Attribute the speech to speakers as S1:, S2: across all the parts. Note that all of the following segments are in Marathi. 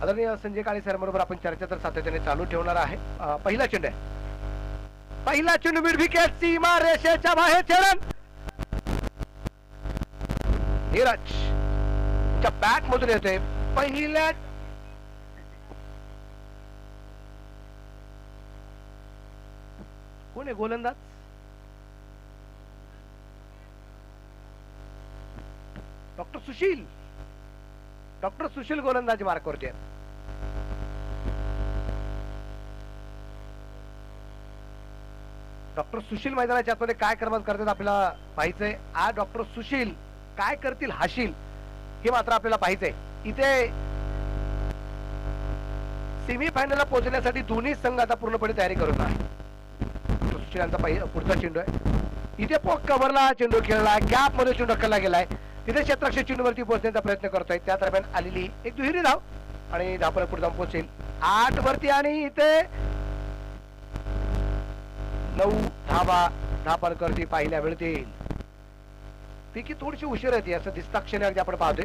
S1: आदरणीय संजय काळे सर बरोबर आपण चर्चा तर सातत्याने चालू ठेवणार आहे. पहिला चेंडू आहे, पहिला चेंडू मिड विकेट सीमा रेषेच्या बाहेर छेडन नीरज च्या बॅट मधून येते. पहिल्या कोण आहे गोलंदाज? डॉक्टर सुशील. डॉक्टर सुशील गोलंदाजी मार्कवरती आहे. डॉक्टर सुशील मैदानाच्या आतमध्ये काय क्रमांक करतात आपल्याला पाहायचंय. आज डॉक्टर सुशील काय करतील हाशील हे मात्र आपल्याला पाहायचंय. इथे सेमीफायनलला पोहोचण्यासाठी दोन्ही संघ आता पूर्णपणे तयारी करत आहे. सुशील यांचा पुढचा चेंडू आहे. इथे पोक कव्हरला चेंडू खेळला, गॅप मध्ये चेंडू ढकलला गेलाय. तिथे क्षेत्ररक्षक चेंडूवरती पोहोचण्याचा प्रयत्न करतोय. त्या दरम्यान आलेली एक दुहेरी धाव आणि धावपळ पुढे जाऊन पोहोचेल 8 वरती आणि इथे 9 धावा धापरकरती पाहिल्या मिळतील. पैकी थोडीशी उशीर येते असं दिसता क्षणी अगदी आपण पाहतोय.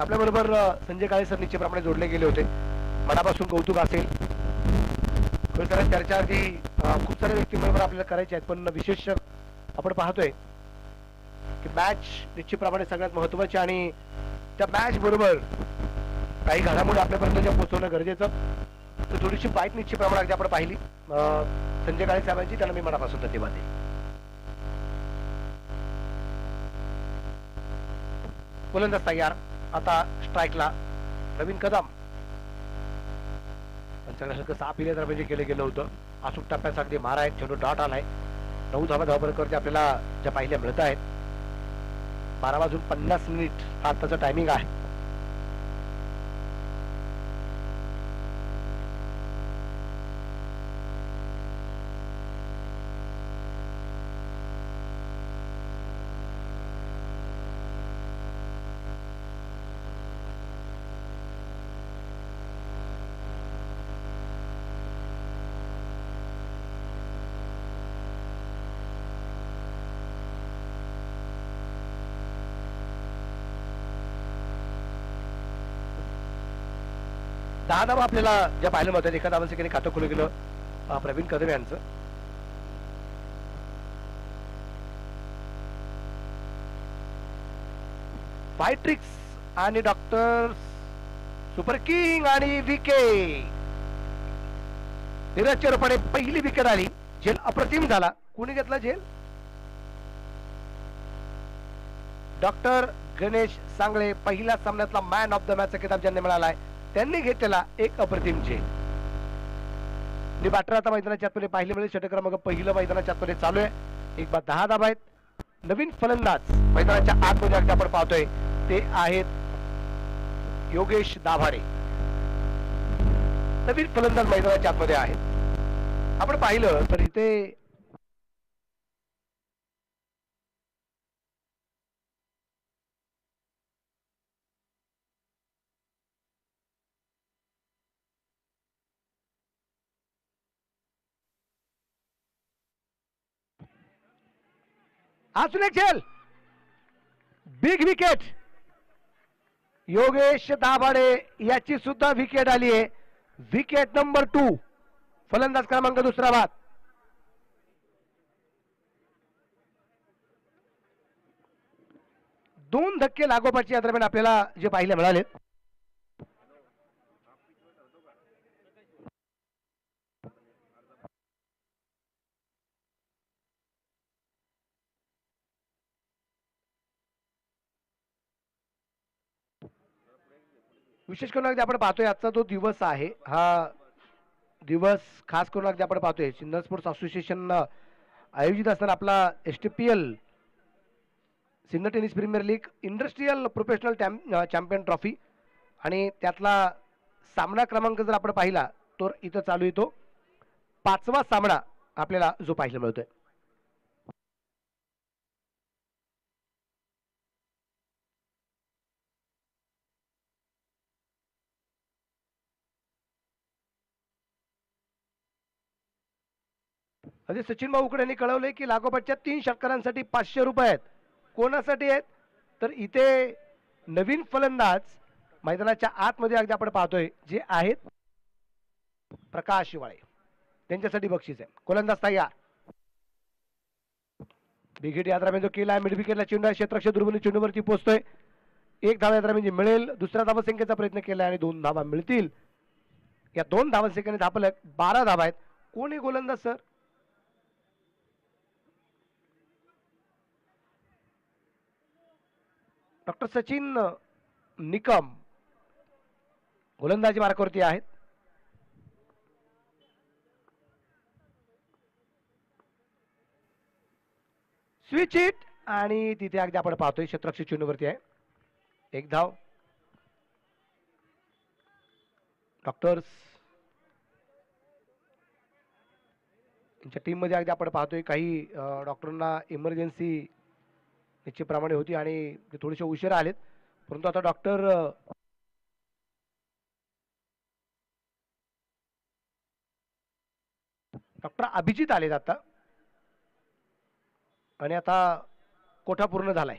S1: आपल्या बरोबर संजय काळे सर निश्चितप्रमाणे जोडले गेले होते. मनापासून कौतुक असेल. चर्चा आधी खूप साऱ्या व्यक्तींबरोबर आपल्याला करायची आहेत, पण विशेष आपण पाहतोय की मॅच निश्चितप्रमाणे सगळ्यात महत्वाची आणि त्या मॅच बरोबर काही घडामोडी आपल्यापर्यंत पोहोचवणं गरजेचं. तर थोडीशी बाईट निश्चितप्रमाणे अगदी आपण पाहिली संजय काळे साहेबांची, त्यांना मी मनापासून धन्यवाद देईन. गोलंदाज तयार. आता स्ट्राईकला नवीन कदम. सापिले तर म्हणजे केलं गेलं होतं. अचूक टप्प्यासाठी मारा आहे. चेंडू डॉट आलाय. 9 धावा धावपरकरती आपल्याला ज्या पाहिल्या मिळत आहेत. 12:50 हा आताचा टायमिंग आहे. दहा धावा आपल्याला ज्या पाहिलं होतं एका धावांचं काही खातं खुलं गेलं प्रवीण कदम यांचं. फायट्रिक्स आणि डॉक्टर सुपर किंग आणि विकेट. नीरजच्या रूपाने पहिली विकेट आली. झेल अप्रतिम झाला. कोणी घेतला झेल? डॉक्टर गणेश सांगळे. पहिल्या सामन्यातला मॅन ऑफ द मॅचचा किताब ज्यांनी मिळालाय त्यांनी घेतलेला एक अप्रतिम झेल. 18 आता मैदानाच्या आतमध्ये पाहिले मिळेल. षटक क्रमांक पहिलं मैदानाच्या आतमध्ये चालू आहे. एक बाद 10 धावा आहेत. नवीन फलंदाज मैदानाच्या आतमध्ये अगदी आपण पाहतोय ते आहेत योगेश दाभाडे. नवीन फलंदाज मैदानाच्या आतमध्ये आहेत. आपण पाहिलं तर इथे अजून एक झेल. Big wicket. योगेश दाभाडे याची सुद्धा विकेट आली आहे. Wicket number 2. फलंदाज क्रमांक दुसरा बाद. दोन धक्के लागोपाठच्या दरम्यान आपल्याला जे पाहायला मिळाले. विशेष करून अगदी आपण पाहतोय आजचा जो दिवस आहे हा दिवस खास करून अगदी आपण पाहतोय सिन्नर स्पोर्ट्स असोसिएशन आयोजित असताना आपला STPL Sinnar tennis premier league industrial professional champion trophy आणि त्यातला सामना क्रमांक जर आपण पाहिला तर इथं चालू येतो 5वा सामना आपल्याला जो पाहायला मिळतोय. सचिन भाऊ उकडे यांनी कळवले की लागोपाठच्या 3 षटकारांसाठी 500 रुपये आहेत. कोणासाठी आहेत? तर इथे नवीन फलंदाज मैदानाच्या आतमध्ये अगदी आपण पाहतोय जे आहेत प्रकाश शिवाळे, त्यांच्यासाठी बक्षीस आहे. गोलंदाज तयार, बिघेट यात्रा म्हणजे केला, मिड विकेटला चेंडू आहे, क्षेत्ररक्षक दुर्बिणी चेंडूवरती पोहोचतोय. एक धाव यात्रा म्हणजे मिळेल, दुसऱ्या धावसंख्येचा प्रयत्न केला आणि 2 धावा मिळतील. या 2 धावसंख्येने धापलं 12 धावा आहेत. कोण आहे गोलंदाज सर? डॉक्टर सचिन निकम गोलंदाजी मार्कावरती आहेत. स्विच हिट आणि तिथे अगदी आपण पाहतोय क्षेत्ररक्षक चेंडूवरती आहे. एक धाव. डॉक्टर्स त्यांच्या टीम मध्ये अगदी आपण पाहतोय काही डॉक्टरांना इमर्जन्सी निश्चितप्रमाणे होती आणि ते थोडेसे उशिरा आलेत, परंतु आता डॉक्टर अभिजित आलेत आता आणि आता कोठा पूर्ण झालाय.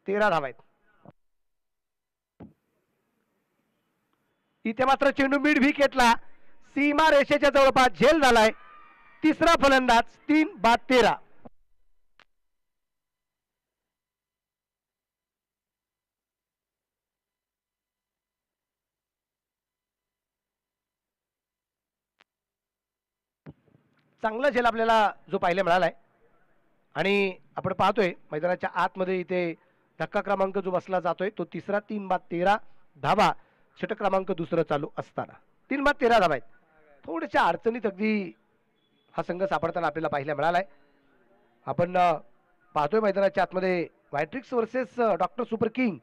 S1: 13 धावा आहेत. इथे मात्र चेंडू मिड विकेटला सीमा रेषेच्या जवळपास झेल झालाय. तिसरा फलंदाज 3 बाद 13. चांगला झेल आपल्याला जो पाहायला मिळालाय आणि आपण पाहतोय मैदानाच्या आतमध्ये इथे धक्का क्रमांक जो बसला जातोय तो तिसरा. 3 बाद 13 धावा, षटक क्रमांक दुसरं चालू असताना 3 बाद 13 धावा आहेत. थोड्याशा अडचणीत अगदी हा संघ सापडताना आपल्याला पाहायला मिळालाय. आपण पाहतोय मैदानाच्या आतमध्ये व्हायट्रिक्स वर्सेस डॉक्टर सुपर किंग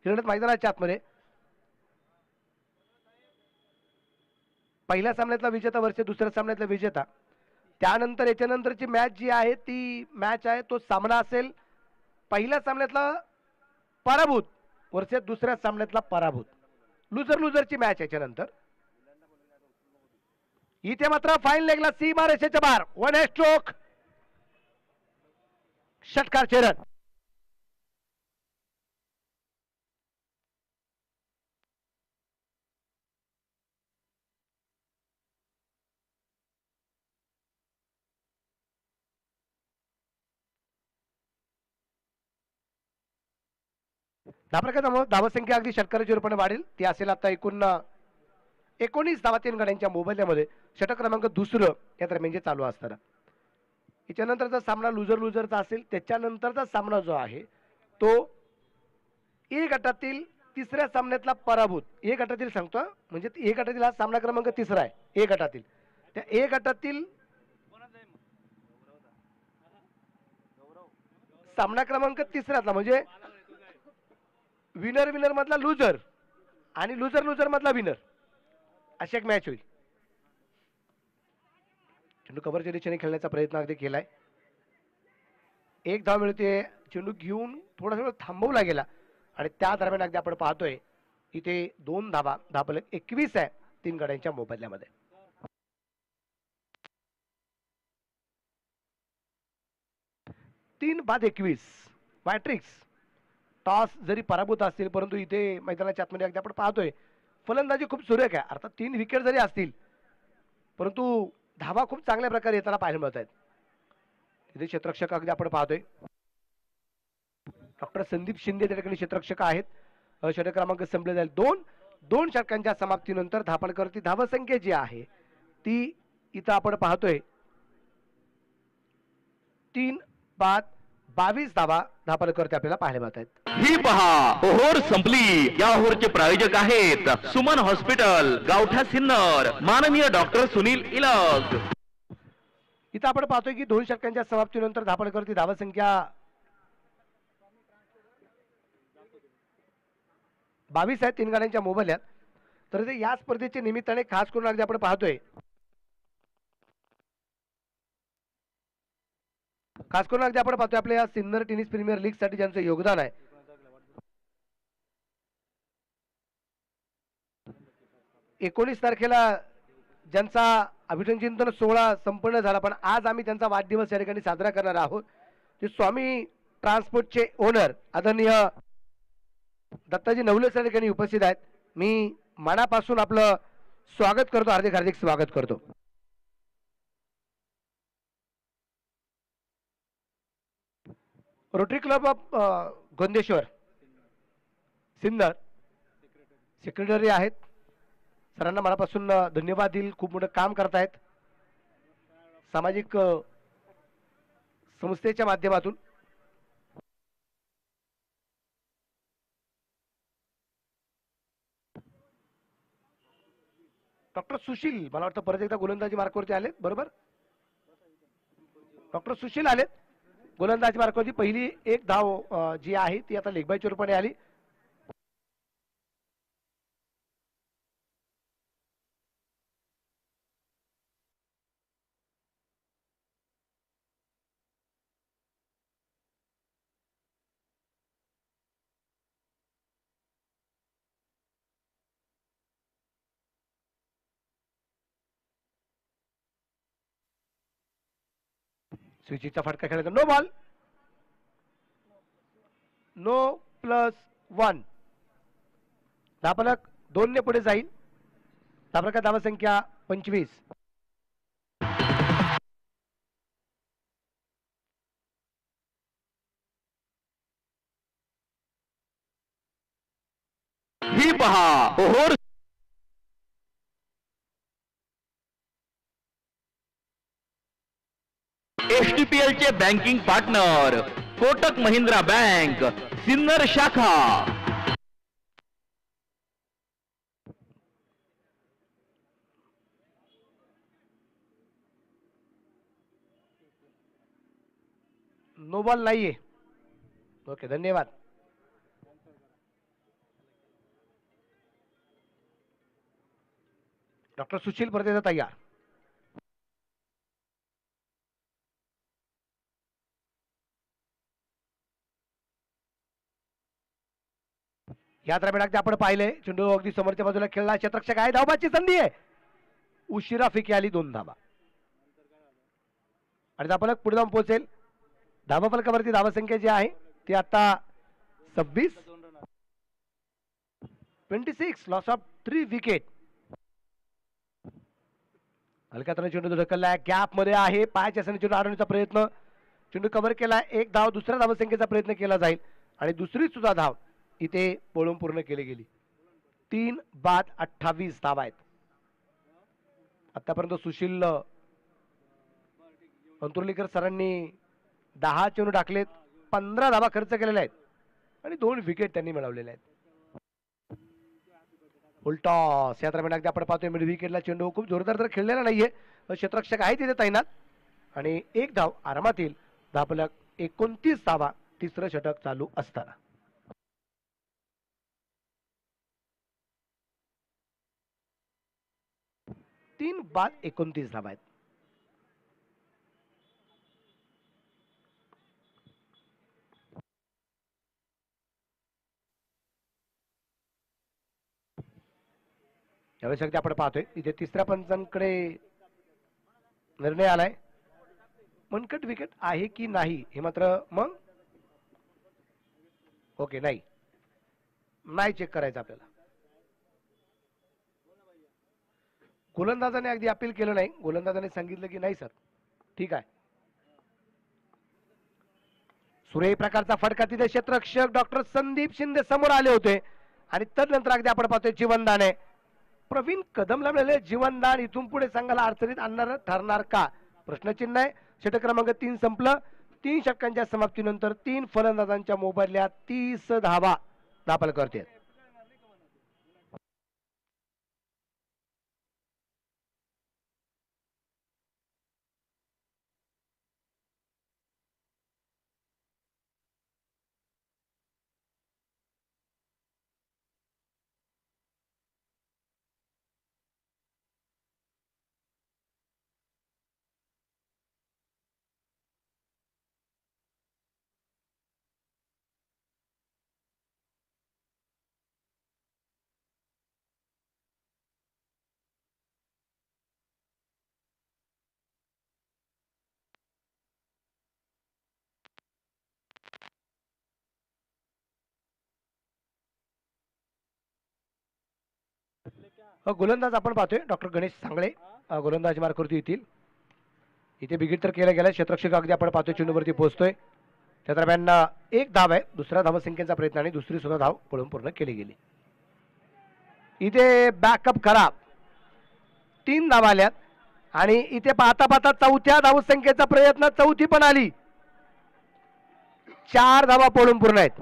S1: ही लढत मैदानाच्या आतमध्ये. पहिल्या सामन्यातला विजेता वर्सेस दुसऱ्या सामन्यातला विजेता. त्यानंतर याच्यानंतरची मॅच जी आहे ती मॅच आहे तो सामना असेल पहिल्या सामन्यातला पराभूत वर्सेस दुसऱ्या सामन्यातला पराभूत. लुजर लुजरची मॅच याच्यानंतर. इथे मात्र फाईन लेगला सीमा रेषेच्या बाहेर 1 स्ट्रोक षटकारचे रन. धावसंख्या अगदी षटकाराच्या रूपाने वाढेल. ती असेल आता एकूण 19 धावा 3 गड्यांच्या मोबाईलमध्ये. षटक क्रमांक दुसरं या दरम्यान चालू असताना याच्यानंतरचा सामना लुजर लुजरचा असेल. त्याच्यानंतरचा सामना जो आहे तो ए गटातील तिसऱ्या सामन्यातला पराभूत. ए गटातील सांगतो म्हणजे ए गटातील हा सामना क्रमांक तिसरा आहे. ए गटातील त्या ए गटातील सामना क्रमांक तिसऱ्यातला म्हणजे विनर विनर मधला लुजर आणि लुजर लुजर मधला विनर अशी एक मॅच होईल. चेंडू कव्हरच्या दिशेने खेळण्याचा प्रयत्न अगदी केलाय. एक धाव मिळते. चेंडू घेऊन थोडासा वेळ थांबवला गेला आणि त्या दरम्यान अगदी आपण पाहतोय इथे 2 धावा. धापलक 21 आहे 3 गड्यांच्या मोबदल्यामध्ये. तीन बाद 21. मॅट्रिक्स टॉस जरी पराभूत असतील परंतु इथे मैदानाच्या आतमध्ये अगदी आपण पाहतोय फलंदाजी खूप सुरेख आहे. अर्थात 3 विकेट जरी असतील परंतु धावा खूप चांगल्या प्रकारे येताना पाहायला मिळत आहेत. इथे क्षेत्ररक्षक अगदी आपण पाहतोय डॉक्टर संदीप शिंदे त्या ठिकाणी क्षेत्ररक्षक आहेत. षटक क्रमांक संपले जाईल 2 षटकांच्या समाप्तीनंतर धापणकरती धावसंख्या जी आहे ती इथं आपण पाहतोय 3 बाद 22 धावा धापणकरती आपल्याला पाहायला मिळत आहेत.
S2: ही पहा ओहोर संपली. या ओहोरचे प्रायोजक आहेत सुमन हॉस्पिटल, गावठा सिन्नर, माननीय डॉक्टर सुनील इलग.
S1: इथं आपण पाहतोय की 2 षटकांच्या समाप्तीनंतर धापणकरती धावसंख्या 22 आहे 3 गाड्यांच्या मोबदल्यात. तर ते या स्पर्धेच्या निमित्ताने खास करून अगदी आपण पाहतोय आपल्या या सिन्नर टेनिस प्रीमियर लीग साठी ज्यांचं योगदान आहे 19 तारखेला ज्यांचा अभिनंदन चिंतन सोहळा संपन्न झाला पण आज आम्ही त्यांचा वाढदिवस या ठिकाणी साजरा करणार आहोत. ते स्वामी ट्रान्सपोर्टचे ओनर आदरणीय दत्ताजी नवले सर यांनी उपस्थित आहेत. मी मनापासून आपलं स्वागत करतो, हार्दिक हार्दिक स्वागत करतो. Rotary Club of Gondeshwar Sinnar secretary आहेत. सरांना मनापासून धन्यवाद देईल. खूप मोठं काम करतायत सामाजिक संस्थेच्या माध्यमातून. डॉक्टर सुशील मला वाटतं परत एकदा गोलंदाजी मार्कवरती आलेत. बरोबर, डॉक्टर सुशील आलेत गोलंदाजी मार्कवरती. पहिली एक धाव जी आहे ती आता लेगबायच्या रूपाने आली. स्विचीचा फटका खेळायचा. No ball, no +1. धापलक 2 ने पुढे जाईल. धापलका धावा संख्या 25.
S2: ही पहा ओहोर एसटीपीएल चे banking partner Kotak Mahindra bank Sinnar शाखा.
S1: नो बॉल नाहीये. ओके, धन्यवाद. डॉक्टर सुशील परत एकदा तयार. या दरम्यान अगदी आपण पाहिलंय चेंडू अगदी समोरच्या बाजूला खेळला. क्षेत्ररक्षक आहे, धावबाची संधी आहे. उशिरा फेकी आली. 2 धावा आणि धावफलक पुढे जाऊन पोहोचेल. धावफलकावरती धावसंख्या जी आहे ती आता 26. 26 लॉस ऑफ 3 विकेट. हलक्यात चेंडू ढकललाय. गॅप मध्ये आहे. पायाच्या सनी चेंडू अडवण्याचा प्रयत्न. चेंडू कव्हर केला. एक धाव दुसऱ्या धावसंख्येचा प्रयत्न केला जाईल आणि दुसरी सुद्धा धाव इथे पळून पूर्ण केली गेली. 3 बाद 28 धावा आहेत. आतापर्यंत सुशील अंतुर्लीकर सरांनी 10 चेंडू टाकलेत. 15 धावा खर्च केलेल्या आहेत आणि 2 विकेट त्यांनी मिळवलेले आहेत. उलटॉस या दरम्यान अगदी आपण पाहतोय मिड विकेटला चेंडू खूप जोरदार तर खेळलेला नाहीये. क्षेत्ररक्षक आहे तिथे तैनात आणि एक धाव आरामात येईल. धावफलक 29 धावा. तिसरं षटक चालू असताना 3 बाद 29 धावा आहेत. यावेळेस अगदी आपण पाहतोय इथे तिसऱ्या पंचांकडे निर्णय आलाय. मनकट विकेट आहे की नाही हे मात्र मग ओके नाही चेक करायचं आपल्याला. गोलंदाजाने अगदी अपील केलं नाही. गोलंदाजाने सांगितलं की नाही सर ठीक आहे. सुरेख प्रकारचा फटका तिथे क्षेत्ररक्षक डॉक्टर संदीप शिंदे समोर आले होते आणि तदनंतर अगदी आपण पाहतोय जीवनदान आहे. प्रवीण कदमला मिळाले जीवनदान. इथून पुढे संघाला अडचणीत आणणार ठरणार का प्रश्नचिन्ह आहे. षटक क्रमांक 3 संपलं. 3 षटकांच्या समाप्तीनंतर 3 फलंदाजांच्या मोबदल्यात 30 धावा दाखल करते. गोलंदाज आपण पाहतोय डॉक्टर गणेश सांगळे गोलंदाज मार्कवरती येतील. इथे बिगिट तर केलं गेलं, क्षेत्ररक्षक अगदी आपण पाहतोय चेंडूवरती पोहोचतोय. त्या दरम्यान एक धाव आहे, दुसऱ्या धावसंख्येचा प्रयत्न आणि दुसरी सुद्धा धाव पळून पूर्ण केली गेली. इथे बॅकअप खराब, 3 धावा आल्यात आणि इथे पाहता पाहता चौथ्या धावसंख्येचा प्रयत्न, चौथी पण आली. 4 धावा पळून पूर्ण आहेत.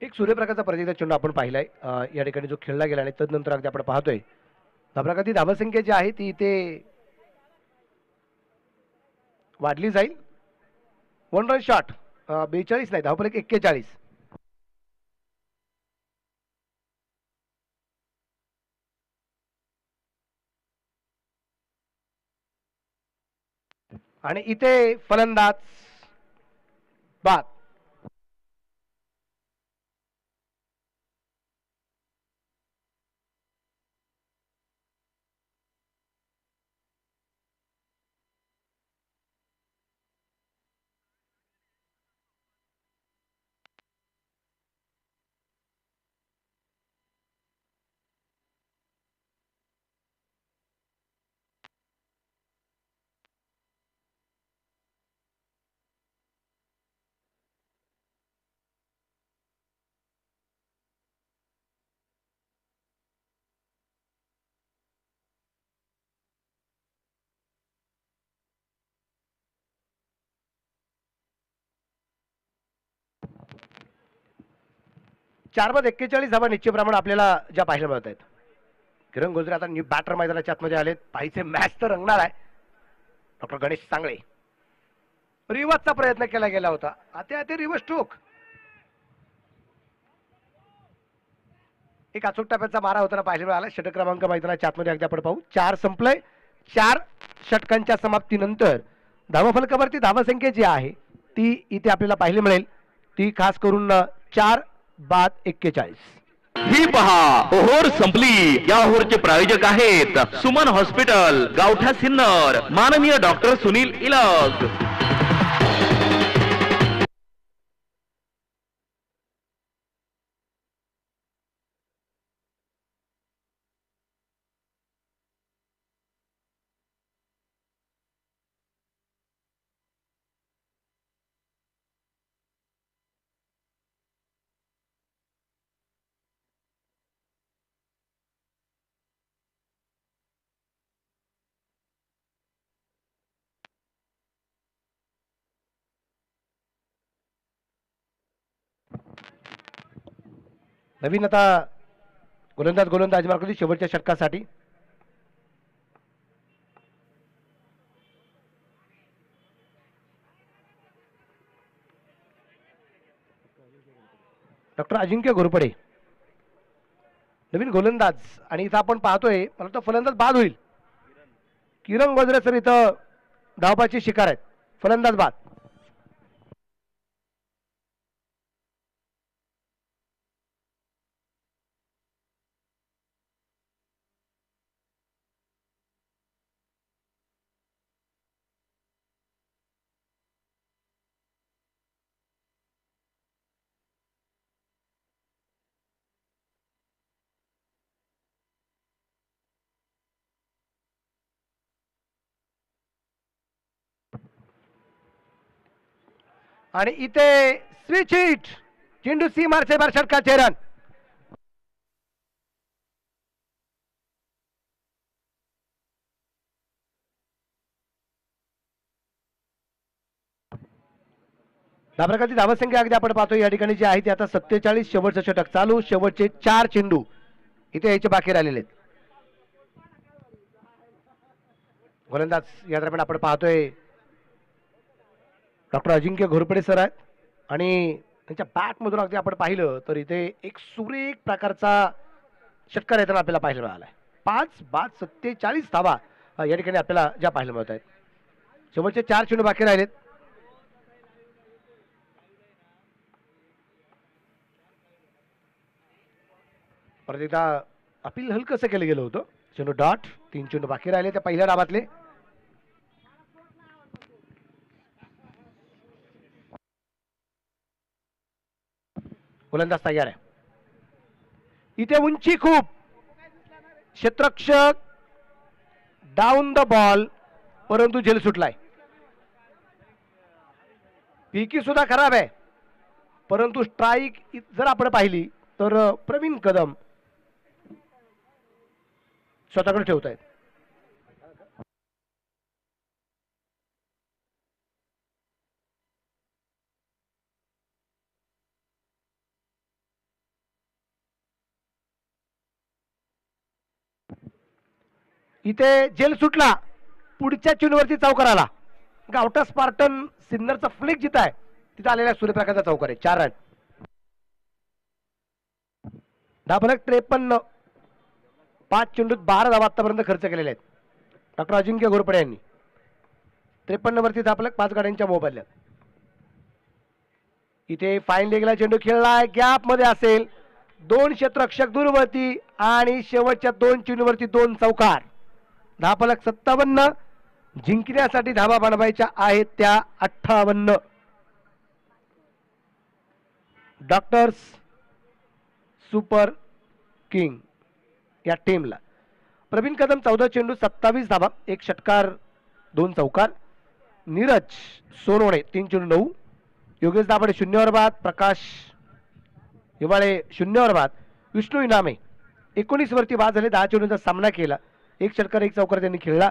S1: एक सूर्यप्रकाशचा प्रतिचा चेंडू आपण पाहिलाय या ठिकाणी जो खेळला गेला आणि तदनंतर अगदी आपण पाहतोय धावप्रकाराची धावसंख्या जी आहे ती इथे वाढली जाईल. 1 रन शॉट 42 नाही, धावफलक 41. आणि इथे फलंदाज बाद. चार बाद 41 धावा निश्चितप्रमाणे आपल्याला ज्या पाहायला मिळत आहेत. किरण गोजरे आता न्यू बॅटर मैदानाच्या आतमध्ये आलेत. पाहिजे मॅच तर रंगणार आहे. डॉक्टर गणेश सांगळे रिवर्सचा प्रयत्न केला गेला होता, आता ते रिवर्स स्ट्रोक. एक अचूक टप्प्याचा मारा होताना पाहायला मिळाला. षटक क्रमांक मैदानाच्या आतमध्ये अगदी आपण पाहू. 4 संपलंय. 4 षटकांच्या समाप्तीनंतर धावफलकावरती धावसंख्या जी आहे ती इथे आपल्याला पाहायला मिळेल. ती खास करून 4 बाद 41.
S2: ही पहा ओव्हर संपली. या ओव्हरचे प्रायोजक आहेत सुमन हॉस्पिटल, गावठा सिन्नर, माननीय डॉक्टर सुनील इलग.
S1: नवीन आता गोलंदाज मार्ग शेवटच्या षटकासाठी. डॉक्टर अजिंक्य घोरपडे नवीन गोलंदाज. आणि इथं आपण पाहतोय मला तर फलंदाज बाद होईल. किरण गोजरे सर इथं धावपाची शिकार आहेत. फलंदाज बाद. आणि इथे स्विच हिट. चेंडू सी मारचे बार षटकाचे रन. त्या प्रकारची धावसंख्या अगदी आपण पाहतो या ठिकाणी जी आहे ती आता 47. शेवटचं षटक चालू. शेवटचे 4 चेंडू इथे यायचे बाकी राहिलेले आहेत. गोलंदाज या दरम्यान आपण पाहतोय डॉक्टर अजिंक्य घोरपडे सर आहेत आणि त्यांच्या बॅट मधून अगदी आपण पाहिलं तर इथे एक सुरेख प्रकारचा षटकार येताना आपल्याला पाहायला मिळालाय. 5 बाद 47 धावा या ठिकाणी आपल्याला ज्या पाहायला मिळत आहेत. शेवटचे 4 चेंडू बाकी राहिलेत. परत एकदा अपील हलकंसं केलं गेलं होतं. चेंडू डॉट. 3 चेंडू बाकी राहिले त्या पहिल्या डावातले. गोलंदाज तयार आहे. इथे उंची खूप. क्षेत्ररक्षक डाऊन द बॉल परंतु झेल सुटलाय. पीकी सुद्धा खराब आहे परंतु स्ट्राईक जर आपण पाहिली तर प्रवीण कदम स्वतःकडे ठेवत आहेत. इथे जेल सुटला. पुढच्या चेंडूवरती चौकार आला. गावठा स्पार्टन सिन्नरचा फ्लिक जिथं आहे तिथं आलेला सूर्यप्रकाशचा चौकार आहे. 4 रन. धावफलक 53. 5 चेंडूत 12 धावा आतापर्यंत खर्च केलेले आहेत डॉक्टर अजिंक्य घोरपडे यांनी. 53 वरती धावफलक 5 गाड्यांच्या मोबदल्यात. इथे फाईन लेगला चेंडू खेळलाय. गॅप मध्ये असेल. 2 क्षेत्ररक्षक दूरवरती आणि शेवटच्या 2 चेंडूवरती 2 चौकार. धावफलक 57. जिंकण्यासाठी धावा बनवायच्या आहेत त्या 58. डॉक्टर्स सुपर किंग या टीमला. प्रवीण कदम 14 चेंडू 27 धावा 1 षटकार 2 चौकार. नीरज सोनवणे 3 चेंडू 9. योगेश दाभाडे 0 वर बाद. प्रकाश हिवाळे 0 वर बाद. विष्णू इनामे 19 वरती बाद झाले. 10 चेंडूंचा सामना केला. 1 षटकार 1 चौकार त्यांनी खेळला.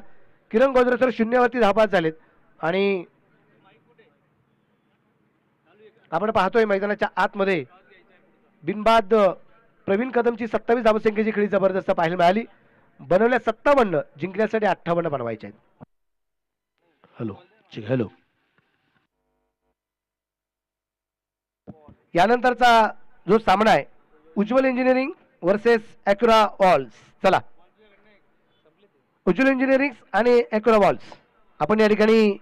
S1: किरण गोजरे सर 0 वरती धावबाद झालेत आणि आपण पाहतोय मैदानाच्या आतमध्ये बिनबाद प्रवीण कदमची 27 धावसंख्येची खेळी जबरदस्त पाहायला मिळाली. बनवल्या 57. जिंकण्यासाठी 58 बनवायचे आहेत. Hello hello. यानंतरचा जो सामना आहे उज्ज्वल इंजिनिअरिंग वर्सेस ॲक्युरा वॉल्स. चला उज्ज्वल इंजिनिअरिंग आणि ॲक्युरा वॉल्स आपण या ठिकाणी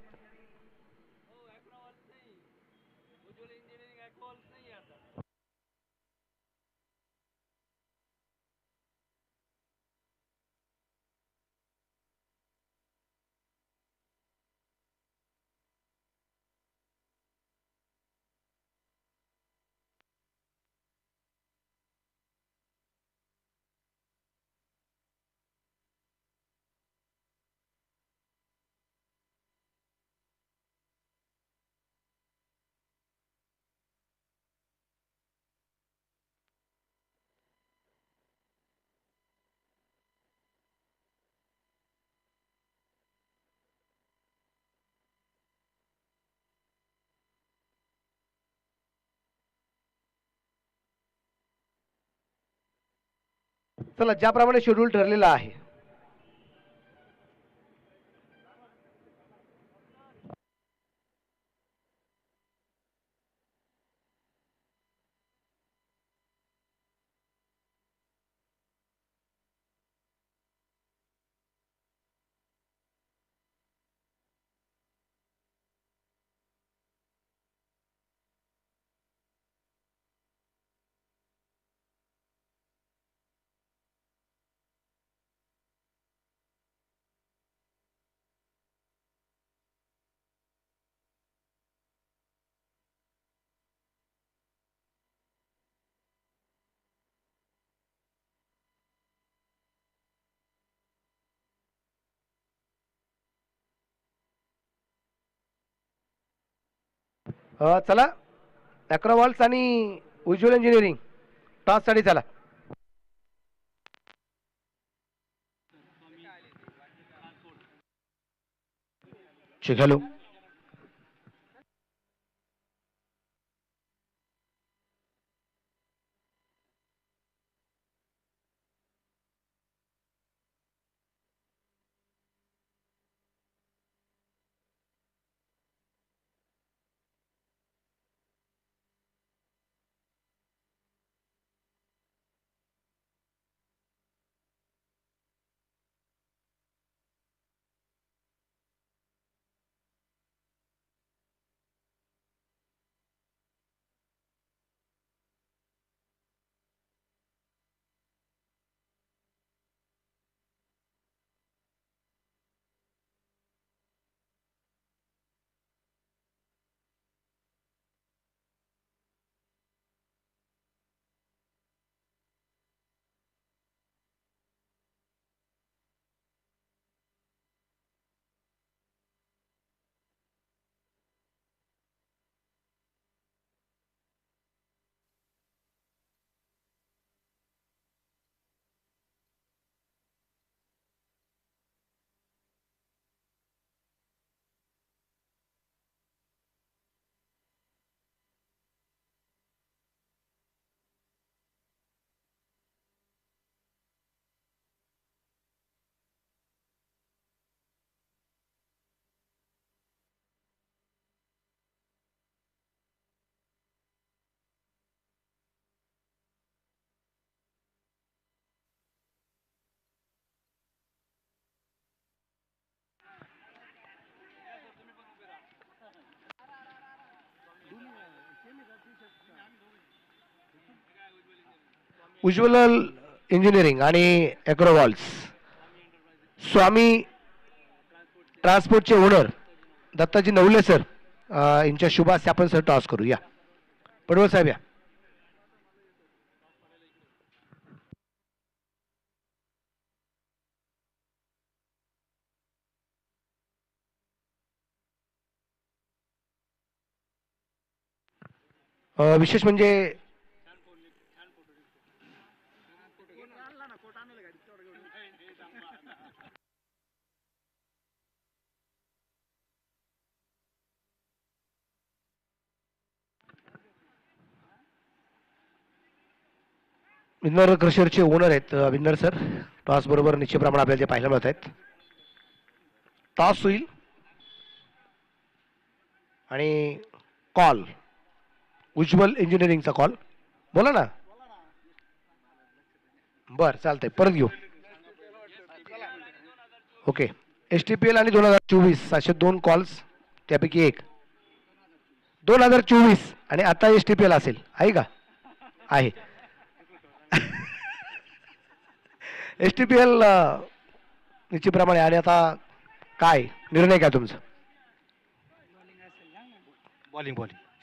S1: चला ज्याप्रमाणे शेड्यूल ठरलेला आहे चला अॅक्रोवॉल्स आणि उज्ज्वल इंजिनिअरिंग टॉससाठी चला. हॅलो. उज्ज्वल इंजिनिअरिंग आणि अॅक्रोवॉल्स स्वामी ट्रान्सपोर्टचे ओनर दत्ताजी नवले सर यांच्या शुभ हस्ते आपण सर टॉस करू. या पडवळ साहेब या. विशेष म्हणजे विन्नर क्रशरचे ओनर आहेत विन्नर सर. टॉस बरोबर निश्चित प्रमाणात आपल्याला जे पाहायला मिळत आहेत. टॉस होईल आणि कॉल उज्ज्वल इंजिनिअरिंगचा कॉल. बोला ना. बर चालतंय परत घेऊ. ओके. STPL आणि 2024 असे 2 कॉल्स त्यापैकी एक 2024 आणि आता STPL असेल आहे का? आहे. STPL निश्चितप्रमाणे. आणि आता काय निर्णय काय तुमचा? बॉलिंग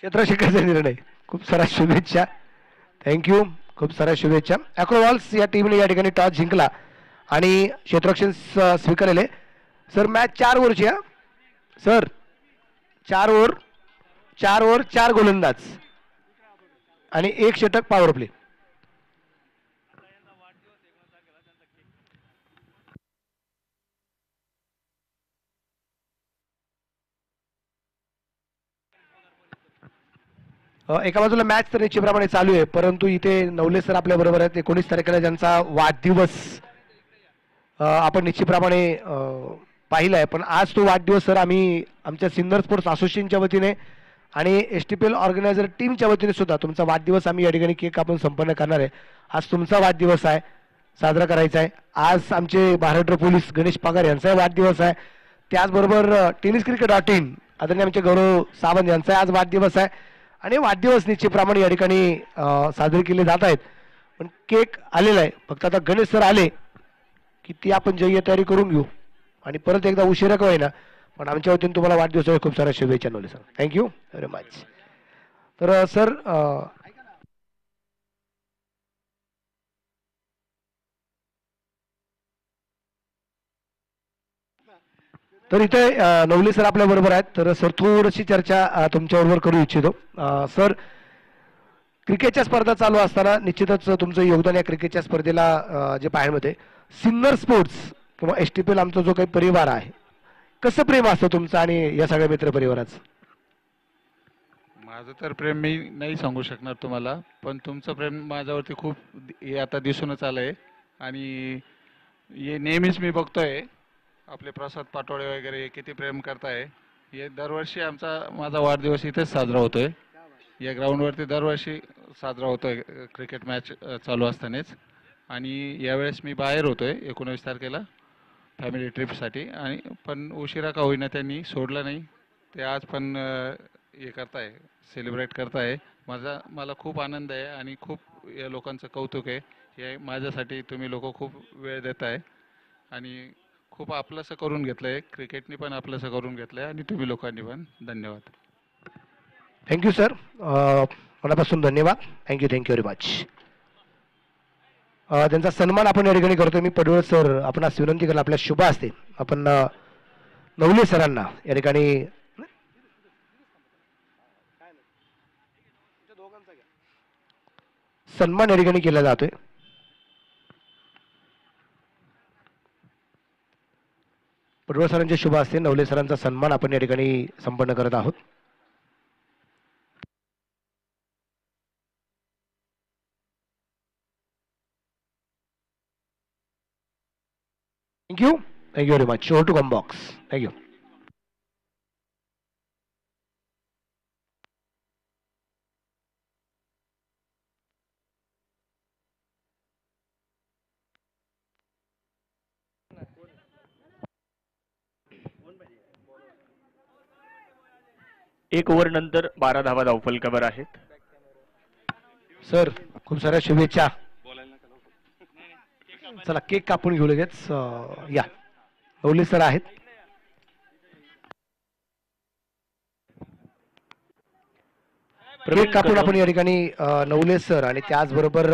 S1: क्षेत्र शिकायचा निर्णय. खूप साऱ्या शुभेच्छा. थँक्यू. खूप साऱ्या शुभेच्छा. अॅक्रोवॉल्स या टीमने या ठिकाणी टॉस जिंकला आणि क्षेत्ररक्षण स्वीकारले. सर मॅच 4 ओव्हरची आहे सर. 4 ओव्हर 4 गोलंदाज आणि 1 षटक पॉवर प्ले. एका बाजूला मॅच तर निश्चितप्रमाणे चालू आहे, परंतु इथे नवले सर आपल्या बरोबर आहेत. 19 तारखेला ज्यांचा वाढदिवस आपण निश्चितप्रमाणे पाहिला आहे. पण आज तो वाढदिवस सर आम्ही आमच्या सिन्नर स्पोर्ट्स असोसिएशनच्या वतीने आणि STPL ऑर्गनायझर टीमच्या वतीने सुद्धा तुमचा वाढदिवस आम्ही या ठिकाणी केक कापून संपन्न करणार आहे. आज तुमचा वाढदिवस आहे, साजरा करायचा आहे. आज आमचे महाराष्ट्र पोलीस गणेश पगार यांचाही वाढदिवस आहे. त्याचबरोबर tenniscricket.in आदरणीय आमचे गौरव सावंत यांचा आज वाढदिवस आहे आणि वाढदिवस निश्चितप्रमाणे या ठिकाणी साजरे केले जात आहेत. पण केक आलेला आहे. फक्त आता गणेश सर आले की ती आपण जय्य तयारी करून घेऊ आणि परत एकदा उशिरा का होईना पण आमच्या वतीने तुम्हाला वाढदिवसाच्या खूप साऱ्या शुभेच्छा Navale sir. Thank you very much. तर सर तर इथे नवले सर आपल्या बरोबर आहेत. तर सर थोडीशी चर्चा तुमच्याबरोबर करू इच्छितो. सर, क्रिकेटच्या स्पर्धा चालू असताना निश्चितच तुमचं योगदान या क्रिकेटच्या स्पर्धेला जे पाहायला मिळते. सिन्नर स्पोर्ट्स किंवा STPL आमचा जो काही परिवार आहे, कसं प्रेम असतं तुमचं आणि या सगळ्या मित्र परिवाराचं?
S3: माझं तर प्रेम मी नाही सांगू शकणार तुम्हाला, पण तुमचं प्रेम माझ्यावरती खूप हे आता दिसूनच आलंय. आणि हे नेहमीच मी बघतोय आपले प्रसाद पाटोळे वगैरे किती प्रेम करताय. हे दरवर्षी माझा वाढदिवस इथेच साजरा होतोय. या ग्राउंडवरती दरवर्षी साजरा होतोय क्रिकेट मॅच चालू असतानाच. आणि यावेळेस मी बाहेर होतोय 19 तारखेला फॅमिली ट्रिपसाठी. आणि पण उशिरा का होईना त्यांनी सोडलं नाही. ते आज पण हे करताय, सेलिब्रेट करताय. मला खूप आनंद आहे आणि खूप या लोकांचं कौतुक आहे. हे माझ्यासाठी तुम्ही लोक खूप वेळ देताय आणि खूप आपलंसं करून घेतलं आहे. क्रिकेटनी पण आपलंसं करून घेतलं आहे आणि तुम्ही लोकांनी पण. धन्यवाद.
S1: थँक्यू सर, मनापासून धन्यवाद. Thank you very much. त्यांचा सन्मान आपण या ठिकाणी करतोय. मी पडवळ सर आपणास विनंती करेल आपल्या शुभ असते आपण नवले सरांना या ठिकाणी सन्मान या ठिकाणी केला जातोय. पडवळ सरांचे शुभ असते नवले सरांचा सन्मान आपण या ठिकाणी संपन्न करत आहोत. Thank you very much. Show to come box. Thank you.
S2: एक ओव्हर नंतर 12 धावा धावफलकावर आहेत.
S1: सर, खूप साऱ्या शुभेच्छा. चला केक कापून घेऊ लगेच. या नवले सर आहेत. केक कापून आपण या ठिकाणी नवले सर आणि त्याचबरोबर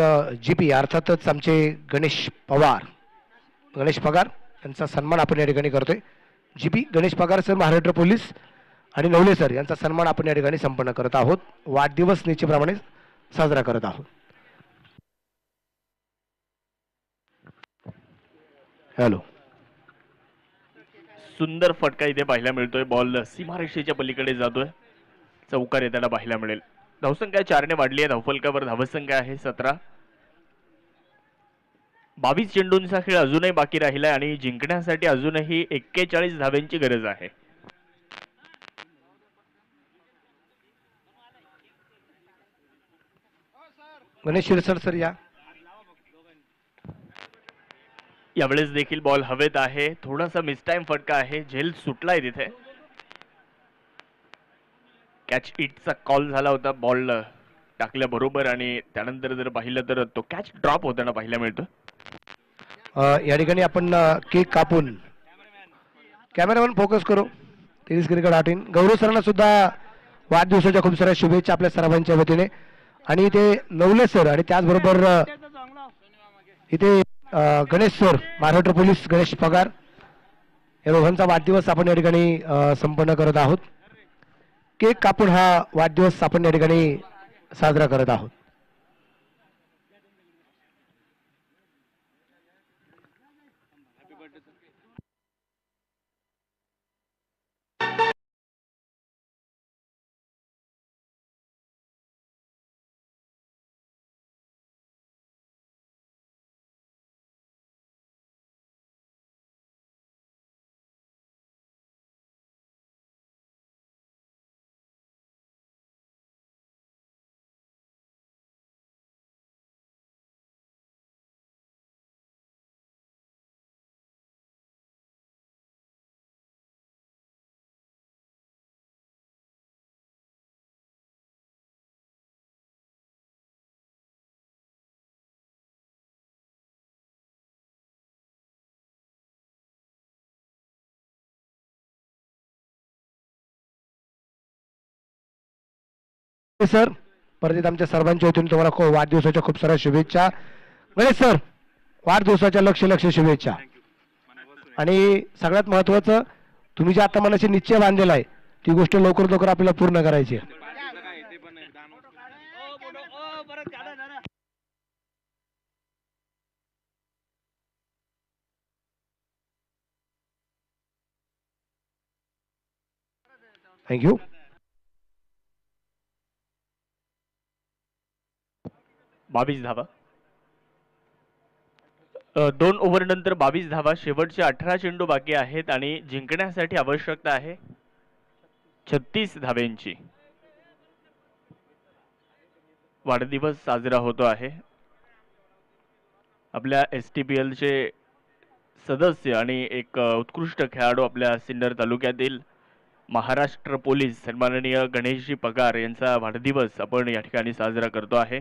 S1: GP अर्थातच आमचे गणेश पगार यांचा सन्मान आपण या ठिकाणी करतोय. GP गणेश पगार सर, महाराष्ट्र पोलीस आणि नवले सर यांचा सन्मान आपण या ठिकाणी संपन्न करत आहोत. वाढदिवस निश्चितप्रमाणे साजरा करत आहोत. हॅलो.
S2: सुंदर फटका इथे पाहायला मिळतोय. बॉल सीमारेषेच्या पलीकडे जातोय. चौकार येताना पाहायला मिळेल. धावसंख्या 4ने वाढली आहे. धावफलकावर धावसंख्या आहे 17. 22 चेंडूंचा खेळ अजूनही बाकी राहिलाय आणि जिंकण्यासाठी अजूनही 41 धाव्यांची गरज आहे.
S1: गणेश शिरसट सर या.
S2: यावेळेस देखील बॉल हवेत आहे. थोडासा मिसटाइम फटका आहे. झेल सुटलाय तिथे. कॅच इटचा कॉल झाला होता बॉल टाकल्या बरोबर आणि त्यानंतर जर पाहिलं तर तो कॅच ड्रॉप होताना पाहायला मिळतो.
S1: या ठिकाणी आपण केक कापून कॅमेरामॅन फोकस करू. टेनिस क्रिकेट आटीन गौरव सरांना सुद्धा वाढदिवसाच्या खूप साऱ्या शुभेच्छा आपल्या सर्वांच्या वतीने. आणि इथे नवले सर आणि त्याचबरोबर इथे गणेश सर, महाराष्ट्र पोलीस गणेश पगार या दोघांचा वाढदिवस आपण या ठिकाणी संपन्न करत आहोत. केक कापून हा वाढदिवस आपण या ठिकाणी साजरा करत आहोत. सर, परत आमच्या सर्वांच्या वतीने तुम्हाला वाढदिवसाच्या खूप साऱ्या शुभेच्छा. गणेश सर, वाढदिवसाच्या लक्ष शुभेच्छा. आणि सगळ्यात महत्वाचं तुम्ही जे आता मनाशी निश्चय बांधलेला आहे ती गोष्ट लवकर लवकर आपल्याला पूर्ण करायची आहे. थँक्यू.
S4: 22 धावा. 2 ओव्हर नंतर 22 धावा. शेवटचे 18 चेंडू बाकी आहेत आणि जिंकण्यासाठी आवश्यकता आहे 36 धाव्यांची. वाढदिवस साजरा होतो आहे आपल्या STPL चे सदस्य आणि एक उत्कृष्ट खेळाडू आपल्या सिन्नर तालुक्यातील महाराष्ट्र पोलीस सन्माननीय गणेशजी पगार यांचा वाढदिवस आपण या ठिकाणी साजरा करतो आहे.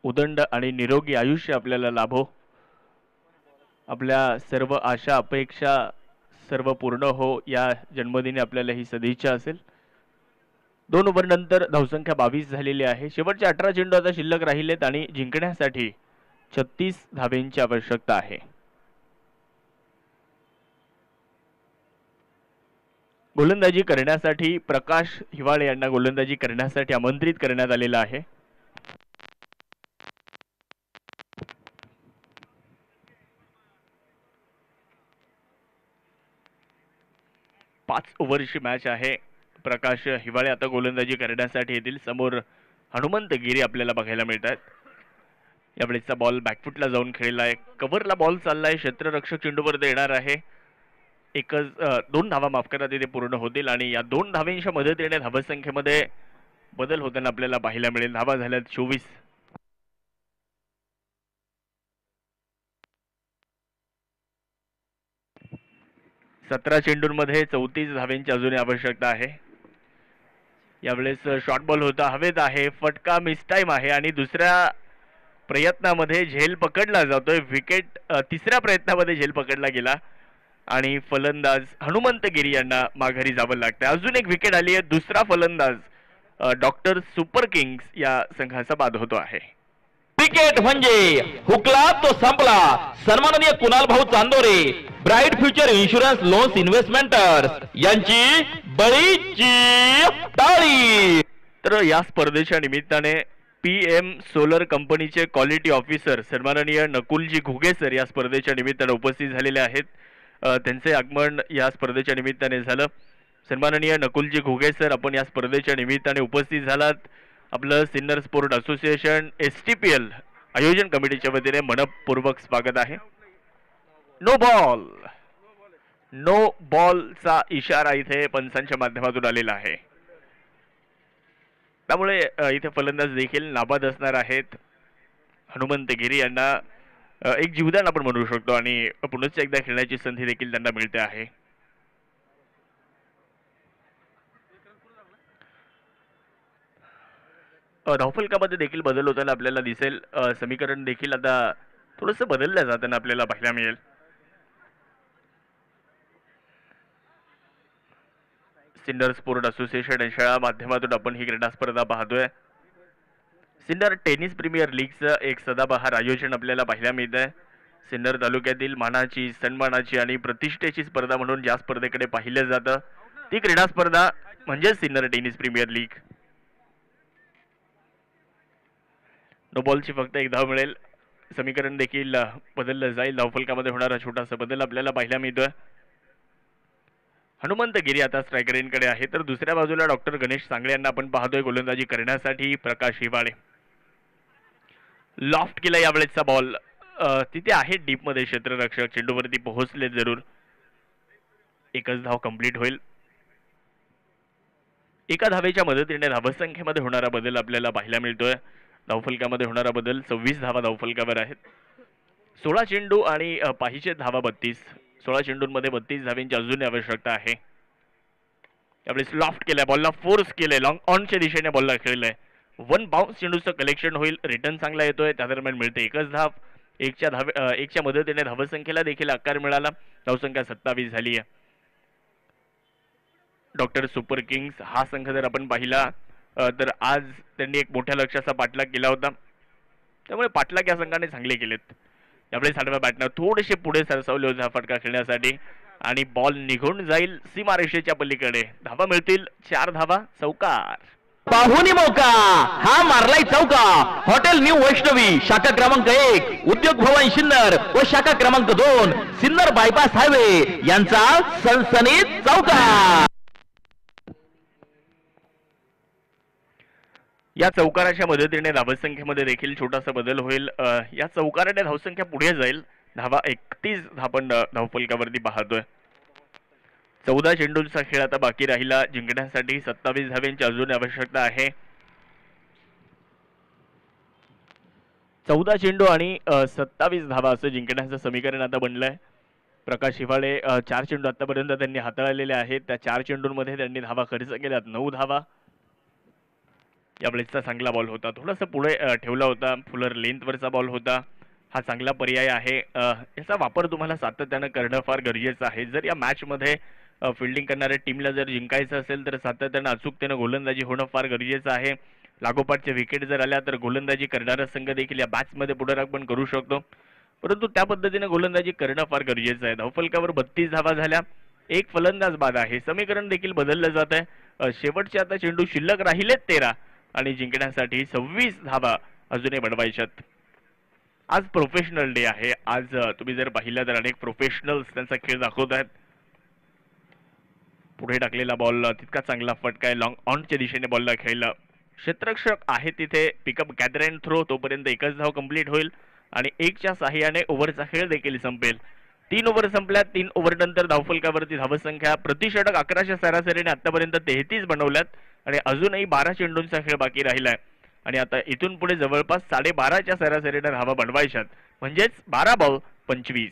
S4: उदंड आणि निरोगी आयुष्य आपल्याला लाभो. आपल्या सर्व आशा अपेक्षा सर्व पूर्ण हो या जन्मदिनी आपल्याला ही सदिच्छा असेल. 2 ओव्हर नंतर धावसंख्या 22 झालेली आहे. शेवटचे 18 चेंडू आता शिल्लक राहिलेत आणि जिंकण्यासाठी 36 धाव्यांची आवश्यकता आहे. गोलंदाजी करण्यासाठी प्रकाश हिवाळे यांना गोलंदाजी करण्यासाठी आमंत्रित करण्यात आलेलं आहे. पाच ओव्हरची मॅच आहे. प्रकाश हिवाळे आता गोलंदाजी करण्यासाठी येतील. समोर हनुमंत गिरी आपल्याला बघायला मिळतात. यावेळेचा बॉल बॅकफुटला जाऊन खेळला आहे. कव्हरला बॉल चाललाय. क्षेत्ररक्षक चेंडूवर येणार आहे. एकच 2 धावा माफ करा तिथे पूर्ण होतील आणि या 2 धावांच्या मदतीने धावसंख्येमध्ये बदल होताना आपल्याला पाहायला मिळेल. धावा झाल्यात 24. सतरा चेंडूंमध्ये 34 धाव्यांची अजूनही आवश्यकता आहे. यावेळेस शॉर्ट बॉल होता, हवेत आहे, फटका मिस टाइम आहे आणि दुसऱ्या प्रयत्नामध्ये झेल पकडला जातोय. विकेट तिसऱ्या प्रयत्नामध्ये झेल पकडला गेला आणि फलंदाज हनुमंत गिरी यांना माघारी जावं लागतं. अजून एक विकेट आली आहे. दुसरा फलंदाज डॉक्टर सुपर किंग्स या संघाचा बाद होतो आहे.
S2: क्रिकेट म्हणजे हुकला तो संपला. सन्माननीय Kunal Bhau Chandore, bright future insurance loans investments यांची बळीची टाळी.
S4: तर या स्पर्धेच्या निमित्ताने PM सोलर कंपनीचे क्वालिटी ऑफिसर सन्माननीय नकुलजी घुगे सर या स्पर्धेच्या निमित्ताने उपस्थित झालेले आहेत. त्यांचे आगमन या स्पर्धेच्या निमित्ताने झालं. सन्माननीय नकुलजी घुगे सर, आपण या स्पर्धेच्या निमित्ताने उपस्थित झालात. आपलं सिन्नर स्पोर्ट असोसिएशन STPL आयोजन कमिटीच्या वतीने मनपूर्वक स्वागत आहे. नो बॉल, नो बॉलचा इशारा इथे पंचांच्या माध्यमातून आलेला आहे. त्यामुळे इथे फलंदाज देखील नाबाद असणार आहेत. हनुमंत गिरी यांना एक जीवदान आपण म्हणू शकतो आणि पुन्हा एकदा खेळण्याची संधी देखील त्यांना मिळते आहे. धावफलकामध्ये देखील बदल होताना आपल्याला दिसेल. समीकरण देखील आता थोडंसं बदललं जाताना आपल्याला पाहायला मिळेल. सिन्नर स्पोर्ट असोसिएशन यांच्या माध्यमातून आपण ही क्रीडा स्पर्धा पाहतोय. सिन्नर टेनिस प्रीमियर लीगचं एक सदाबहार आयोजन आपल्याला पाहायला मिळत आहे. सिन्नर तालुक्यातील मानाची, सन्मानाची आणि प्रतिष्ठेची स्पर्धा म्हणून ज्या स्पर्धेकडे पाहिलं जातं ती क्रीडा स्पर्धा म्हणजे Sinnar tennis premier league. No बॉलची फक्त एक धाव मिळेल. समीकरण देखील बदललं जाईल. धावफलकामध्ये होणारा छोटासा बदल आपल्याला पाहायला मिळतोय. हनुमंत गिरी आता स्ट्रायकर रेंजकडे आहे. तर दुसऱ्या बाजूला डॉक्टर गणेश सांगळे यांना आपण पाहतोय गोलंदाजी करण्यासाठी. प्रकाश हिवाळे लॉफ्ट केला यावेळेचा बॉल तिथे आहे डीप मध्ये. क्षेत्ररक्षक चेंडूवरती पोहोचले जरूर. एकच धाव कंप्लीट होईल. एका धावेच्या मदतीने धावसंख्येमध्ये होणारा बदल आपल्याला पाहायला मिळतोय. धावफलकामध्ये होणारा बदल 26 धावा धावफलकावर आहेत. 16 चेंडू आणि पाहिजे धावा 32. 16 चेंडूंमध्ये 32 धाव्यांची अजून आवश्यकता आहे. यावेळेस लॉफ्ट केलाय, बॉलला फोर्स केलाय, लॉंग ऑनच्या दिशेने बॉलला खेळलाय. 1 बाउन्स चेंडूचं कलेक्शन होईल. रिटर्न चांगला येतोय. त्या दरम्यान मिळते एकच धाव. एकच्या मदतीने धावसंख्येला देखील आकार मिळाला. धावसंख्या 27 झाली आहे. डॉक्टर सुपर किंग्स हा संघ जर आपण पाहिला तर आज त्यांनी एक मोठ्या लक्ष्याचा पाठलाग केला होता. त्यामुळे पाठलाग या संघाने चांगले केलेत. यावेळेस आडव्या बॅटनं थोडेसे पुढे सरसावले होते हा फटका खेळण्यासाठी. आणि बॉल निघून जाईल सीमारेषेच्या पलीकडे. धावा मिळतील 4 धावा. चौकार.
S2: पाहुणी मौका हा मारलाय चौका. हॉटेल न्यू वैष्णवी शाखा क्रमांक 1 उद्योग भवन सिन्नर व शाखा क्रमांक 2 सिन्नर बायपास हायवे यांचा सनसनीत चौकार.
S4: या चौकाराच्या मदतीने धावसंख्येमध्ये देखील छोटासा बदल होईल. या चौकाराने धावसंख्या पुढे जाईल. धावा 31 आपण धावफलकावरती पाहतोय. 14 चेंडूंचा खेळ आता बाकी राहिला. जिंकण्यासाठी 27 धाव्यांची अजून आवश्यकता आहे. 14 चेंडू आणि 27 धावा असं जिंकण्याचं समीकरण आता बनलंय. प्रकाश हिवाळे 4 चेंडू आतापर्यंत त्यांनी हाताळलेले आहेत. त्या 4 चेंडूंमध्ये त्यांनी धावा खर्च केल्यात 9 धावा. यावेळेसचा चांगला बॉल होता. थोडासा पुढे ठेवला होता. फुलर लेंथवरचा बॉल होता. हा चांगला पर्याय आहे. याचा वापर तुम्हाला सातत्यानं करणं फार गरजेचं आहे. जर या मॅचमध्ये फिल्डिंग करणाऱ्या टीमला जर जिंकायचं असेल तर सातत्यानं अचूकतेनं गोलंदाजी होणं फार गरजेचं आहे. लागोपाठच्या विकेट जर आल्या तर गोलंदाजी करणारा संघ देखील या मॅचमध्ये पुनरागमन करू शकतो. परंतु त्या पद्धतीने गोलंदाजी करणं फार गरजेचं आहे. धावफलकावर 32 धावा झाल्या. एक फलंदाज बाद आहे. समीकरण देखील बदललं जात आहे. शेवटचे आता चेंडू शिल्लक राहिलेत 13 आणि जिंकण्यासाठी 26 धावा अजूनही बनवायच्यात. आज प्रोफेशनल डे आहे. आज तुम्ही जर पाहिलं तर अनेक प्रोफेशनल्स त्यांचा खेळ दाखवत आहेत. पुढे टाकलेला बॉल तितका चांगला फटका आहे. लॉंग ऑनच्या दिशेने बॉलला खेळला. क्षेत्ररक्षक आहे तिथे. Pick up gather and throw. तोपर्यंत एकच धाव कंप्लीट होईल आणि 1च्या साहाय्याने ओव्हरचा खेळ देखील संपेल. 3 ओव्हर संपल्या. 3 ओव्हर नंतर धावफलकावरती धावसंख्या प्रतिषटक 11च्या सरासरीने आतापर्यंत 33 बनवल्यात आणि अजूनही 12 चेंडूंचा खेळ बाकी राहिलाय आणि आता इथून पुढे जवळपास 12.5च्या सरासरीने धावा बनवायच्यात. म्हणजेच 12 बॉल 25.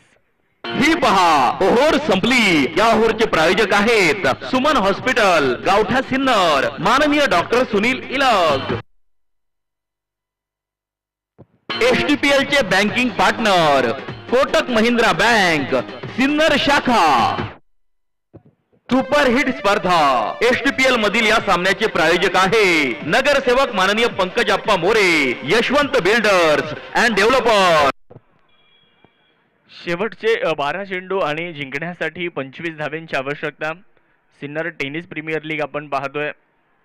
S2: ही पहा ओव्हर संपली. या ओव्हरचे प्रायोजक आहेत सुमन हॉस्पिटल गावठा सिन्नर माननीय डॉक्टर सुनील इलग. एसटीपीएल चे banking partner Kotak Mahindra bank Sinnar शाखा. सुपरहिट स्पर्धा एसटीपीएल मधील या सामन्याचे प्रायोजक आहे नगरसेवक माननीय Pankaj Appa More Yashwant builders and developer.
S4: शेवटचे 12 चेंडू आणि जिंकण्यासाठी 25 धाव्यांची आवश्यकता. सिन्नर टेनिस प्रीमियर लीग आपण पाहतोय.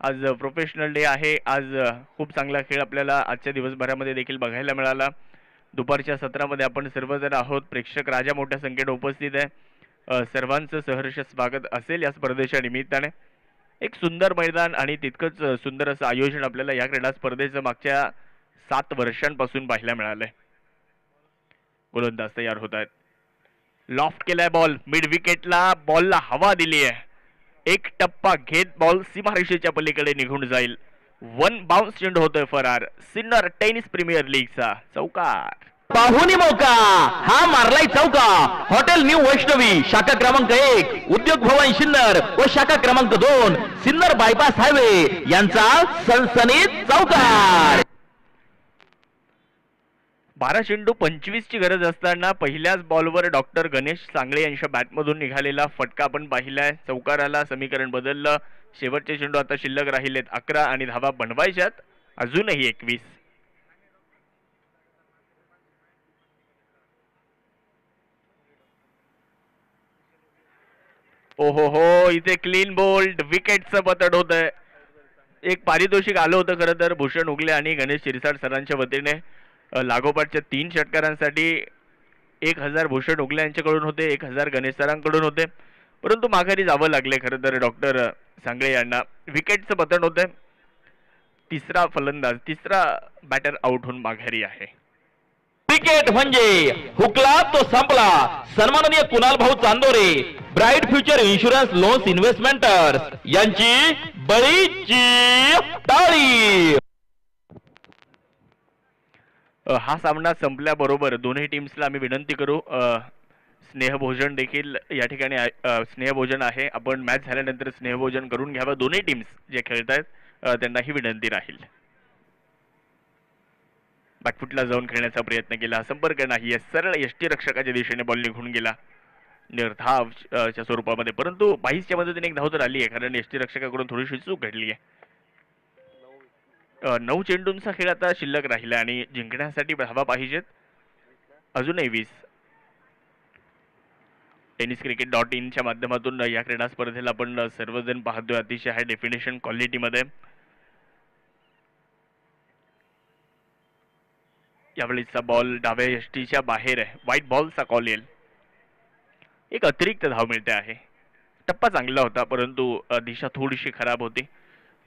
S4: आज प्रोफेशनल डे आहे. आज खूप चांगला खेळ आपल्याला आजच्या दिवसभरामध्ये देखील बघायला मिळाला. दुपारच्या सत्रामध्ये आपण सर्वजण आहोत. प्रेक्षक राजा मोठ्या संख्येने उपस्थित आहे. सर्वांचं सहर्ष स्वागत असेल या स्पर्धेच्या निमित्ताने. एक सुंदर मैदान आणि तितकंच सुंदर असं आयोजन आपल्याला या क्रीडा स्पर्धेचं मागच्या 7 वर्षांपासून पाहायला मिळालंय. गोलंदाज तयार होत आहेत. लॉफ्ट केलाय बॉल. मिड विकेटला बॉलला हवा दिली आहे. एक टप्पा घेत बॉल सीमारेषेच्या पलीकडे निघून जाईल. 1 बाउन्स चेंडू होतोय फरार. सिन्नर टेनिस प्रीमियर लीगचा चौकार.
S2: पाहुणी मौका हा मारलाय चौका. हॉटेल न्यू वैष्णवी शाखा क्रमांक 1 उद्योग भवन सिन्नर व शाखा क्रमांक 2 सिन्नर बायपास हायवे यांचा सनसनीत चौकार.
S4: 12 चेंडू 25 ची गरज असताना पहिल्याच बॉलवर डॉक्टर गणेश सांगळे यांच्या बॅटमधून निघालेला फटका आपण पाहिलाय. चौकाराला समीकरण बदललं. शेवटचे चेंडू आता शिल्लक राहिलेत 11 आणि धावा बनवायच्यात अजूनही 21. ओहो हो, इथे क्लीन बोल्ड विकेटचं पतन होत आहे. एक पारितोषिक आलं होतं खरं तर भूषण उगले आणि गणेश शिरसाट सरांच्या वतीने. लागोपाठच्या 3 षटकारांसाठी 1000 भूषण उगले यांच्याकडून होते, 1000 गणेश सरांकडून होते. परंतु माघारी जावं लागले खरं तर डॉक्टर सांगळे यांना. विकेटचं पतन होतंय. तिसरा फलंदाज, तिसरा बॅटर आउट होऊन माघारी आहे.
S2: क्रिकेट म्हणजे हुकला तो संपला. सन्माननीय Kunal Bhau Chandore bright future insurance loans investments यांची बळीची टाळी.
S4: हा सामना संपल्याबरोबर दोन्ही टीम्सला आम्ही विनंती करू. स्नेहभोजन देखील या ठिकाणी स्नेहभोजन आहे. आपण मॅच झाल्यानंतर स्नेहभोजन करून घ्यावं. दोन्ही टीम्स जे खेळत आहेत त्यांना ही विनंती राहील. बॅकफुटला जाऊन खेळण्याचा प्रयत्न केला. संपर्क नाही. सरळ यष्टी रक्षकाच्या दिशेने बॉल निघून गेला निर्धावच्या स्वरूपामध्ये. परंतु 22च्या मदतीने एक धाव तर आली आहे कारण यष्टी रक्षकाकडून थोडीशी चूक घडली आहे. 9 चेंडूंचा खेळ आता शिल्लक राहिला आणि जिंकण्यासाठी धावा पाहिजेत अजूनही 20. tenniscricket.in च्या माध्यमातून या क्रीडा स्पर्धेला आपण सर्वजण पाहतोय अतिशय हाय डेफिनेशन क्वालिटीमध्ये. यावेळीचा बॉल डाव्या यष्टीच्या बाहेर आहे, व्हाईट बॉलचा कॉल येईल. एक अतिरिक्त धाव मिळते आहे. टप्पा चांगला होता परंतु दिशा थोडीशी खराब होती.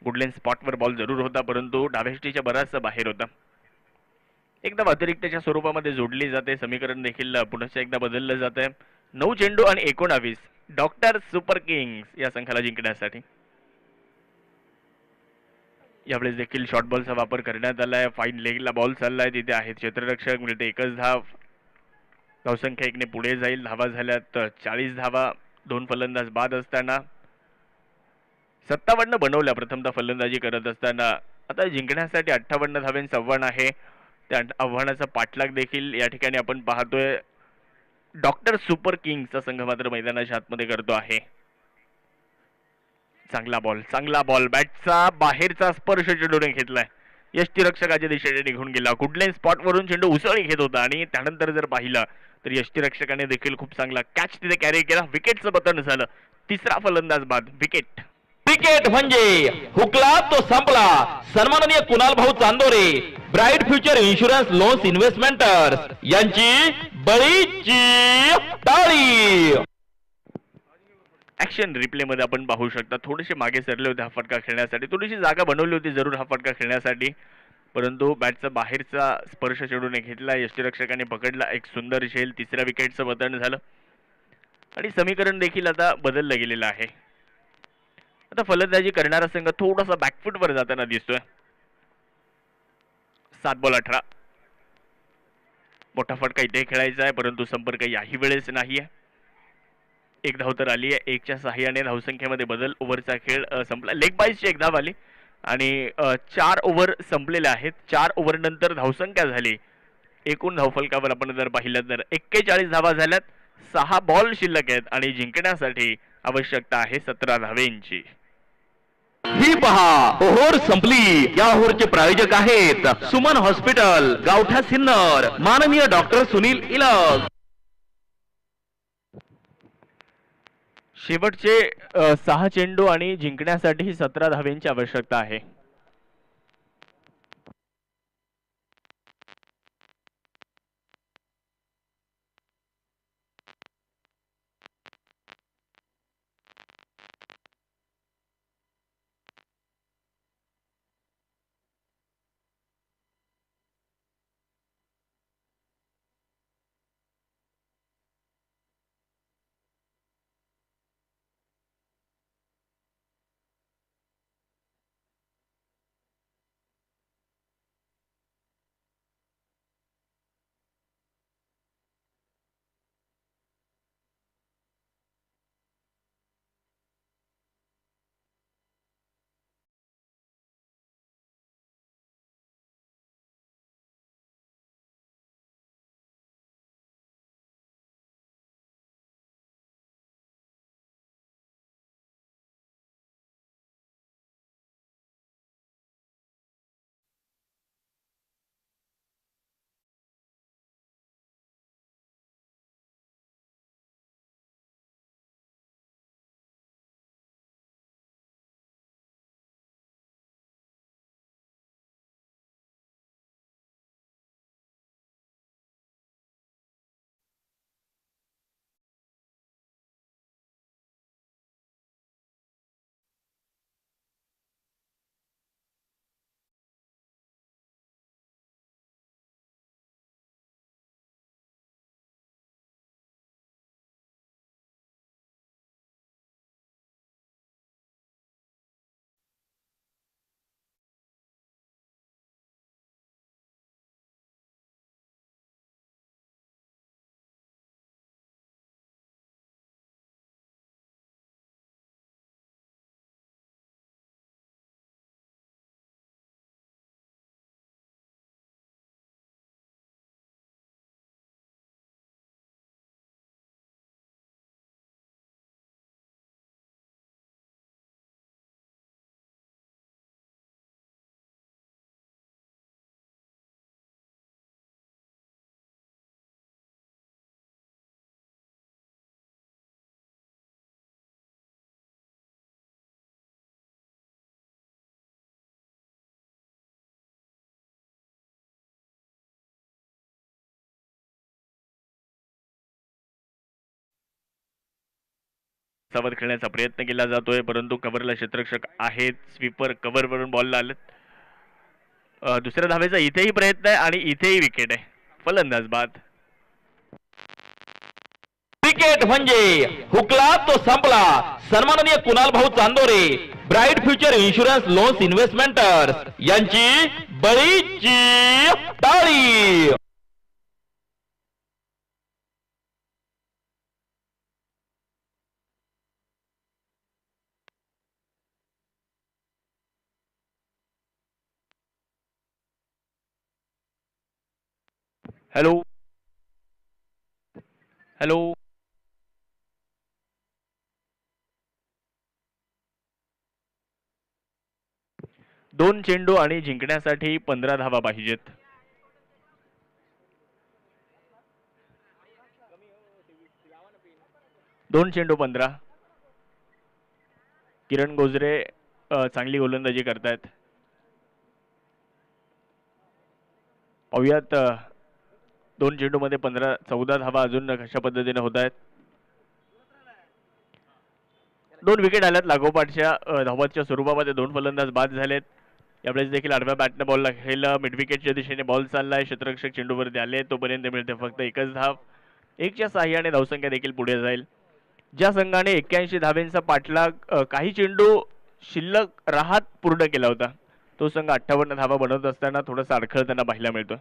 S4: गुडलेन स्पॉटवर बॉल जरूर होता परंतु डाव्या यष्टीच्या बराचसा बाहेर होता. एकदम अतिरिक्तच्या स्वरूपामध्ये जोडली जाते. समीकरण देखील पुन्हा एकदा बदललं जात आहे. 9 चेंडू आणि 19 डॉक्टर सुपर किंग्स या संघाला जिंकण्यासाठी. यावेळेस देखील शॉर्ट बॉलचा वापर करण्यात आलाय. फाईन लेगला बॉल चाललाय, तिथे आहे क्षेत्ररक्षक, मिळते एकच धाव. धावसंख्या 1 ने पुढे जाईल. धावा झाल्यात 40 धावा. 2 फलंदाज बाद असताना 57 बनवल्या प्रथमतः फलंदाजी करत असताना. आता जिंकण्यासाठी 58 धावांचं आव्हान आहे. त्या आव्हानाचा पाठलाग देखील या ठिकाणी आपण पाहतोय. डॉक्टर सुपर किंग्सचा संघ मात्र मैदानाच्या आतमध्ये करतो आहे. चांगला बॉल बॅटचा बाहेरचा स्पर्श चेंडूने घेतलाय. यष्टीरक्षकाच्या दिशेने निघून गेला. कुठल्याही स्पॉटवरून चेंडू उसळी घेत होता आणि त्यानंतर जर पाहिलं तर यष्टीरक्षकाने देखील खूप चांगला कॅच तिथे कॅरी केला. विकेटचं पतन झालं. तिसरा फलंदाज बाद. विकेट.
S2: विकेट म्हणजे हुकला तो संपला. सन्माननीय Kunal Bhau Chandore, bright future insurance loans investments यांची बळीची टाळी.
S4: ऍक्शन रिप्ले मध्ये आपण पाहू शकता थोडेसे मागे सरले होते हा फटका खेळण्यासाठी. थोडीशी जागा बनवली होती जरूर हा फटका खेळण्यासाठी परंतु बॅटचा बाहेरचा स्पर्श चेंडूने घेतला. यष्टीरक्षकाने पकडला. एक सुंदर झेल. तिसऱ्या विकेटचं पतन झालं आणि समीकरण देखील आता बदललं गेलेलं आहे. आता फलंदाजी करणारा संघ थोडासा बॅकफुट वर जाताना दिसतोय. 7 बॉल 18. मोठा फटका इथे खेळायचा आहे परंतु संपर्क याही वेळेस नाहीये. एक धाव तर आली आहे. 1च्या सहाय्याने धावसंख्येमध्ये बदल. ओव्हरचा खेळ संपला. लेग बाईसची एक धाव आली आणि 4 ओव्हर संपलेले आहेत. 4 ओव्हर नंतर धावसंख्या झाली. एकूण धावफलकावर आपण जर पाहिलं तर 41 धावा झाल्यात. 6 बॉल शिल्लक आहेत आणि जिंकण्यासाठी आवश्यकता आहे 17 धावेंची.
S2: ही पहा ओव्हर संपली. या ओव्हरचे प्रायोजक आहेत सुमन हॉस्पिटल, गावठा सिन्नर, माननीय डॉक्टर सुनील इलग.
S4: शेवटचे 6 चेंडू आणि जिंकण्यासाठी 17 धावेंची आवश्यकता आहे. सावध खेळण्याचा प्रयत्न केला जातोय, परंतु कव्हरला क्षेत्ररक्षक आहेत. स्वीपर कव्हरवरून बॉलला आलेत. दुसऱ्या धावेचा इथेही प्रयत्न आहे आणि इथेही विकेट आहे. फलंदाज बाद.
S2: क्रिकेट म्हणजे हुकला तो संपला. सन्माननीय Kunal Bhau Chandore, bright future insurance loans investments यांची बळीची टाळी.
S4: Hello hello. दोन चेंडू आणि जिंकण्यासाठी 15 धावा पाहिजेत. दोन चेंडू 15. किरण गोजरे चांगली गोलंदाजी करतायत. पाहूयात दोन चेंडू मध्ये 14 धावा अजून कशा पद्धतीने होत आहेत. दोन विकेट आल्यात लागोपाठच्या धावांच्या स्वरूपामध्ये. दोन फलंदाज बाद झालेत. यावेळेस देखील आडव्या बॅटने बॉल लागेल. मिड विकेटच्या दिशेने बॉल चाललाय. क्षेत्ररक्षक चेंडूवरती आले, तोपर्यंत मिळते फक्त एकच धाव. 1च्या साहाय्याने धावसंख्या देखील पुढे जाईल. ज्या संघाने 81 धावेंचा पाठलाग काही चेंडू शिल्लक राहत पूर्ण केला होता, तो संघ 58 धावा बनवत असताना थोडासा अडखळताना पाहायला मिळतो.